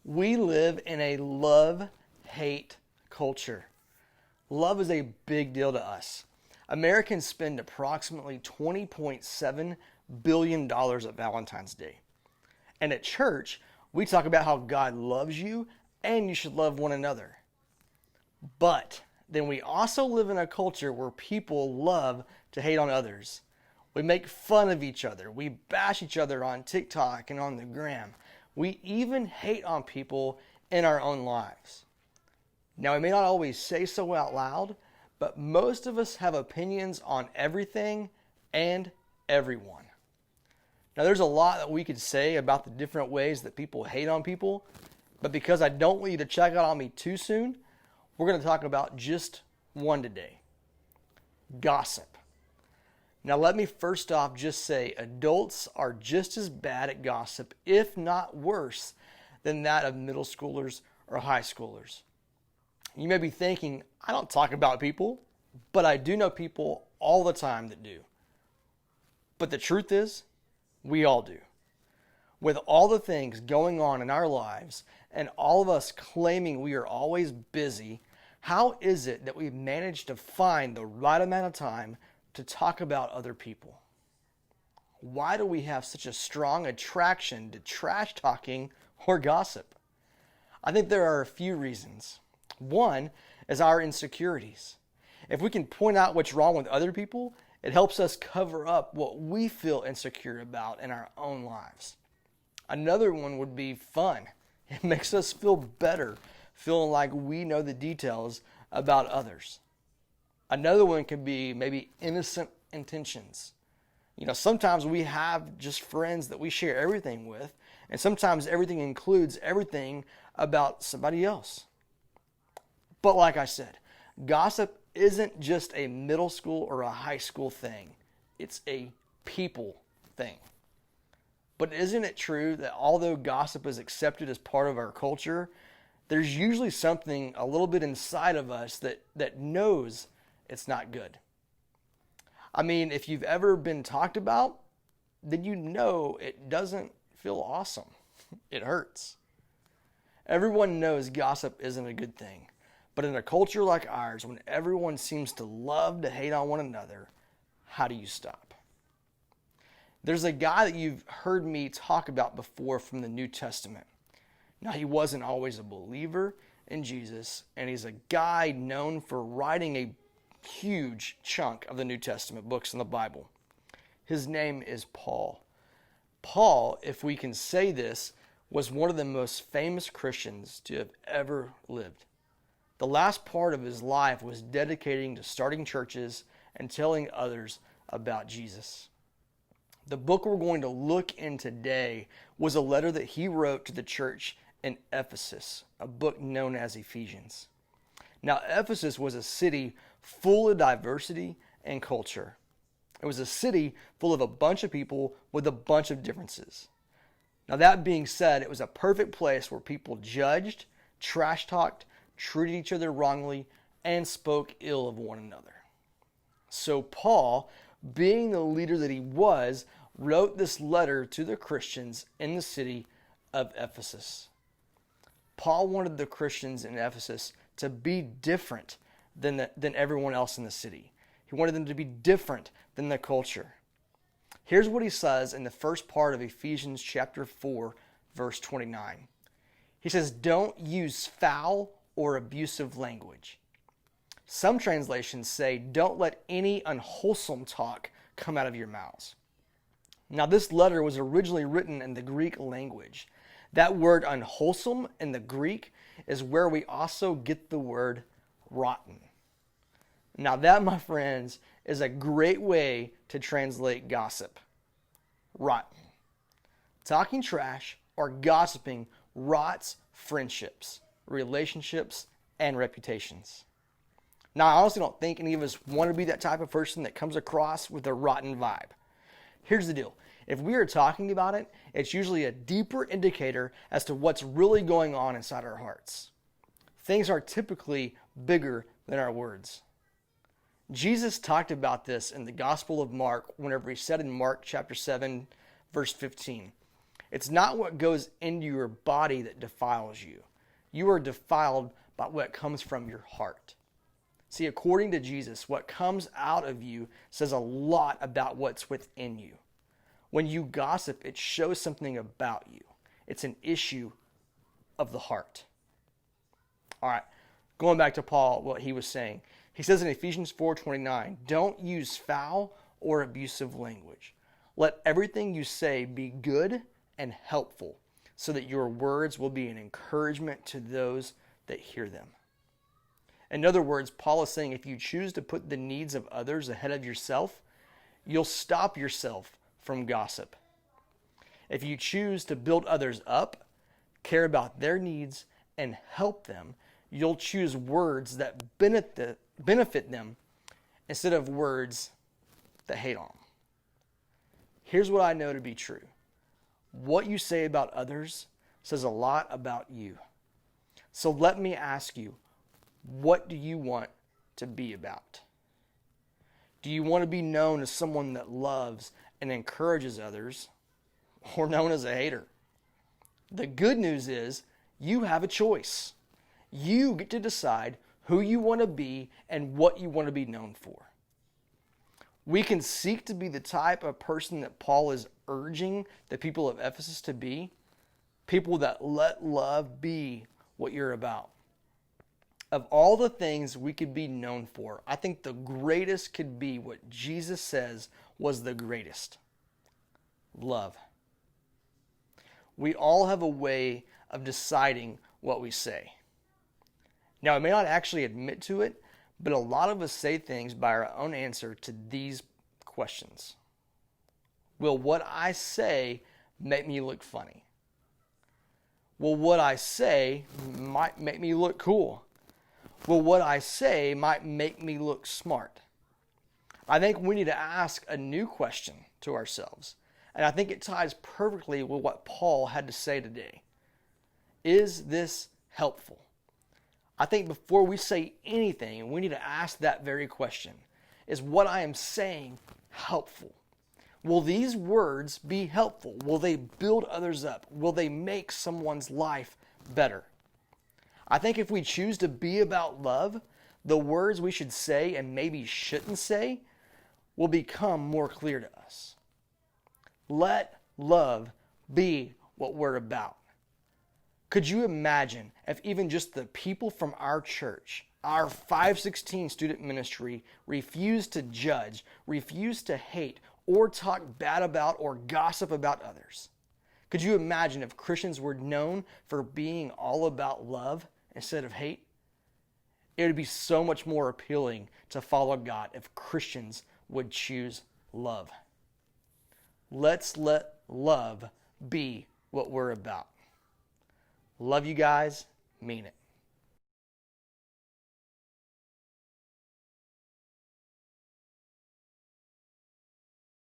We live in a love-hate culture. Love is a big deal to us. Americans spend approximately $20.7 billion at Valentine's Day. And at church, we talk about how God loves you and you should love one another. But then we also live in a culture where people love to hate on others. We make fun of each other. We bash each other on TikTok and on the gram. We even hate on people in our own lives. Now, we may not always say so out loud, but most of us have opinions on everything and everyone. Now, there's a lot that we could say about the different ways that people hate on people, but because I don't want you to check out on me too soon, we're going to talk about just one today. Gossip. Now, let me first off just say adults are just as bad at gossip, if not worse, than that of middle schoolers or high schoolers. You may be thinking, I don't talk about people, but I do know people all the time that do. But the truth is, we all do. With all the things going on in our lives and all of us claiming we are always busy, how is it that we've managed to find the right amount of time to talk about other people? Why do we have such a strong attraction to trash talking or gossip? I think there are a few reasons. One is our insecurities. If we can point out what's wrong with other people, it helps us cover up what we feel insecure about in our own lives. Another one would be fun. It makes us feel better, feeling like we know the details about others. Another one could be maybe innocent intentions. Sometimes we have just friends that we share everything with, and sometimes everything includes everything about somebody else. But like I said, gossip isn't just a middle school or a high school thing. It's a people thing. But isn't it true that although gossip is accepted as part of our culture, there's usually something a little bit inside of us that knows it's not good? I mean, if you've ever been talked about, then you know it doesn't feel awesome. It hurts. Everyone knows gossip isn't a good thing. But in a culture like ours, when everyone seems to love to hate on one another, how do you stop? There's a guy that you've heard me talk about before from the New Testament. Now, he wasn't always a believer in Jesus, and he's a guy known for writing a huge chunk of the New Testament books in the Bible. His name is Paul. Paul, if we can say this, was one of the most famous Christians to have ever lived. The last part of his life was dedicating to starting churches and telling others about Jesus. The book we're going to look in today was a letter that he wrote to the church in Ephesus, a book known as Ephesians. Now, Ephesus was a city full of diversity and culture. It was a city full of a bunch of people with a bunch of differences. Now, that being said, it was a perfect place where people judged, trash talked, treated each other wrongly, and spoke ill of one another. So Paul, being the leader that he was, wrote this letter to the Christians in the city of Ephesus. Paul wanted the Christians in Ephesus to be different than everyone else in the city. He wanted them to be different than the culture. Here's what he says in the first part of Ephesians chapter 4, verse 29. He says, "Don't use foul or abusive language." Some translations say, "Don't let any unwholesome talk come out of your mouths." Now, this letter was originally written in the Greek language. That word unwholesome in the Greek is where we also get the word rotten. Now, that, my friends, is a great way to translate gossip. Rotten. Talking trash or gossiping rots friendships, relationships, and reputations. Now, I honestly don't think any of us want to be that type of person that comes across with a rotten vibe. Here's the deal. If we are talking about it, it's usually a deeper indicator as to what's really going on inside our hearts. Things are typically bigger than our words. Jesus talked about this in the Gospel of Mark whenever he said in Mark chapter 7, verse 15, It's not what goes into your body that defiles you. You are defiled by what comes from your heart. See, according to Jesus, what comes out of you says a lot about what's within you. When you gossip, it shows something about you. It's an issue of the heart. All right, going back to Paul, what he was saying. He says in Ephesians 4:29, don't use foul or abusive language. Let everything you say be good and helpful, so that your words will be an encouragement to those that hear them. In other words, Paul is saying if you choose to put the needs of others ahead of yourself, you'll stop yourself from gossip. If you choose to build others up, care about their needs, and help them, you'll choose words that benefit them instead of words that hate on them. Here's what I know to be true. What you say about others says a lot about you. So let me ask you, what do you want to be about? Do you want to be known as someone that loves and encourages others, or known as a hater? The good news is you have a choice. You get to decide who you want to be and what you want to be known for. We can seek to be the type of person that Paul is urging the people of Ephesus to be, people that let love be what you're about. Of all the things we could be known for, I think the greatest could be what Jesus says was the greatest: love. We all have a way of deciding what we say. Now, I may not actually admit to it, but a lot of us say things by our own answer to these questions. Will what I say make me look funny? Will what I say might make me look cool? Will what I say might make me look smart? I think we need to ask a new question to ourselves, and I think it ties perfectly with what Paul had to say today. Is this helpful? I think before we say anything, we need to ask that very question. Is what I am saying helpful? Will these words be helpful? Will they build others up? Will they make someone's life better? I think if we choose to be about love, the words we should say and maybe shouldn't say will become more clear to us. Let love be what we're about. Could you imagine if even just the people from our church, our 516 student ministry, refused to judge, refused to hate, or talk bad about or gossip about others? Could you imagine if Christians were known for being all about love instead of hate? It would be so much more appealing to follow God if Christians would choose love. Let's let love be what we're about. Love you guys. Mean it.